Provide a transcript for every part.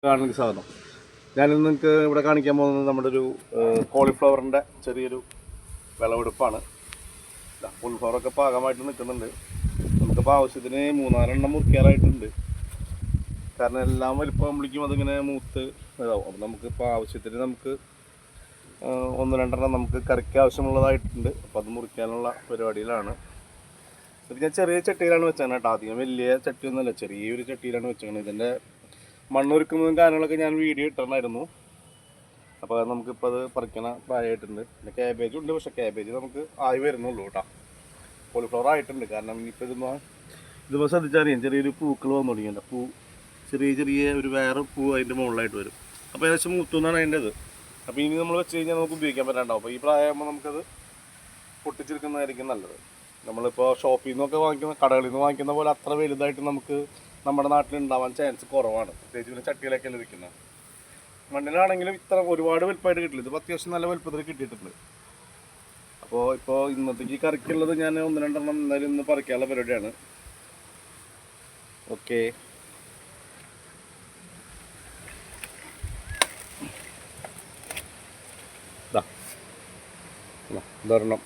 കാണുന്ന സാധനം ഞാനിന്ന് നിങ്ങൾക്ക് ഇവിടെ കാണിക്കാൻ പോകുന്നത് നമ്മുടെ ഒരു കോളിഫ്ലവറിൻ്റെ ചെറിയൊരു വിളവെടുപ്പാണ്. കോളിഫ്ലവറൊക്കെ പാകമായിട്ട് നിൽക്കുന്നുണ്ട്. നമുക്കിപ്പോൾ ആവശ്യത്തിന് 3-4 മുറിക്കാറായിട്ടുണ്ട്. കാരണം എല്ലാം വലിപ്പമാകുമ്പോഴേക്കും അതിങ്ങനെ മൂത്ത് ഇതാവും. അപ്പം നമുക്കിപ്പോൾ ആവശ്യത്തിന് നമുക്ക് 1-2 നമുക്ക് കറിക്ക് ആവശ്യമുള്ളതായിട്ടുണ്ട്. അപ്പോൾ അത് മുറിക്കാനുള്ള പരിപാടിയിലാണ്. ഇത് ഞാൻ ചെറിയ ചട്ടിയിലാണ് വെച്ചത് കേട്ടോ. അധികം വലിയ ചട്ടിയൊന്നുമല്ല, ചെറിയൊരു ചട്ടിയിലാണ് വെച്ചത്. ഇതിൻ്റെ മണ്ണൊരുക്കുന്നതും കാര്യങ്ങളൊക്കെ ഞാൻ വീഡിയോ ഇട്ടിട്ടുണ്ടായിരുന്നു. അപ്പോൾ നമുക്കിപ്പോൾ അത് പറിക്കണ പ്രായമായിട്ടുണ്ട്. പിന്നെ ക്യാബേജും ഉണ്ട്, പക്ഷേ ക്യാബേജ് നമുക്ക് ആയി വരുന്നുള്ളൂ കേട്ടോ. കോളിഫ്ലവർ ആയിട്ടുണ്ട്. കാരണം ഇനിയിപ്പോൾ ഇതിപ്പോൾ ശ്രദ്ധിച്ചറിയാം, ചെറിയൊരു പൂക്കൾ വന്നു തുടങ്ങിയില്ല. ചെറിയ ഒരു വേറെ പൂ അതിൻ്റെ മുകളിലായിട്ട് വരും. അപ്പോൾ ഏകദേശം മൂത്തുന്നാണ് അതിൻ്റെ ഇത്. അപ്പോൾ ഇനി നമ്മൾ വെച്ച് കഴിഞ്ഞാൽ നമുക്ക് ഉപയോഗിക്കാൻ പറ്റാണ്ടാവും. അപ്പോൾ ഈ പ്രായമാകുമ്പോൾ നമുക്കത് പൊട്ടിച്ചെടുക്കുന്നതായിരിക്കും നല്ലത്. നമ്മളിപ്പോൾ ഷോപ്പിൽ നിന്നൊക്കെ വാങ്ങിക്കുന്ന, കടകളിൽ നിന്ന് വാങ്ങിക്കുന്ന പോലെ അത്ര വലുതായിട്ട് നമുക്ക് നമ്മുടെ നാട്ടിൽ ഉണ്ടാവാൻ ചാൻസ് കുറവാണ്. പ്രത്യേകിച്ച് പിന്നെ ചട്ടിയിലൊക്കെയല്ലേ വിൽക്കുന്നത്. മണ്ണിലാണെങ്കിലും ഇത്ര ഒരുപാട് വലുപ്പമായിട്ട് കിട്ടില്ല. ഇതിപ്പോൾ അത്യാവശ്യം നല്ല വലുപ്പത്തിൽ കിട്ടിയിട്ടുണ്ട്. ഇപ്പോൾ ഇന്നത്തേക്ക് കറിക്കുള്ളത് ഞാൻ 1-2 എന്തായാലും ഇന്ന് പറിക്കാനുള്ള പരിപാടിയാണ്. ഓക്കെ, ഇതൊരെണ്ണം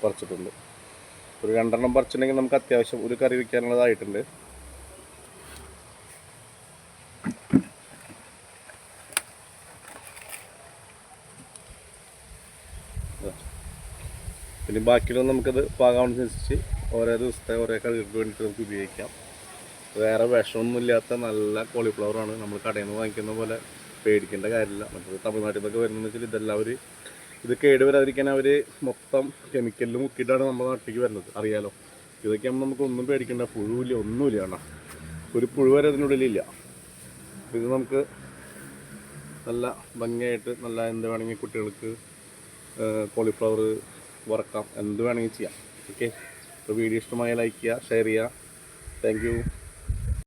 പറിച്ചിട്ടുണ്ട്. ഒരു 2 പറിച്ചിട്ടുണ്ടെങ്കിൽ നമുക്ക് അത്യാവശ്യം ഒരു കറി വയ്ക്കാനുള്ളതായിട്ടുണ്ട്. പിന്നെ ബാക്കിയുള്ള നമുക്കത് പാകാവുന്നതനുസരിച്ച് ഓരോ ദിവസത്തെ ഓരോ കറികൾക്ക് വേണ്ടിയിട്ട് നമുക്ക് ഉപയോഗിക്കാം. വേറെ വിഷമൊന്നുമില്ലാത്ത നല്ല കോളിഫ്ലവറാണ്. നമ്മൾ കടയിൽ നിന്ന് വാങ്ങിക്കുന്ന പോലെ പേടിക്കേണ്ട കാര്യമില്ല. മറ്റേ തമിഴ്നാട്ടിൽ നിന്നൊക്കെ വരുന്നതെന്ന് വെച്ചാൽ ഇതെല്ലാം ഇത് കേട് വരാതിരിക്കാൻ അവർ മൊത്തം കെമിക്കലിൽ മുക്കിയിട്ടാണ് നമ്മുടെ നാട്ടിലേക്ക് വരുന്നത്. അറിയാലോ, ഇതൊക്കെ ആകുമ്പോൾ നമുക്കൊന്നും പേടിക്കേണ്ട, പുഴുവില്ല, ഒന്നുമില്ല. കാരണം ഒരു പുഴു വരെ അതിനുള്ളിലില്ല. ഇത് നമുക്ക് നല്ല ഭംഗിയായിട്ട് നല്ല എന്ത് വേണമെങ്കിൽ കുട്ടികൾക്ക് കോളിഫ്ലവർ വറക്കാം, എന്ത് വേണമെങ്കിൽ ചെയ്യാം. ഓക്കെ, അപ്പോൾ വീഡിയോ ഇഷ്ടമായ ലൈക്ക് ചെയ്യുക, ഷെയർ ചെയ്യുക. Thank you.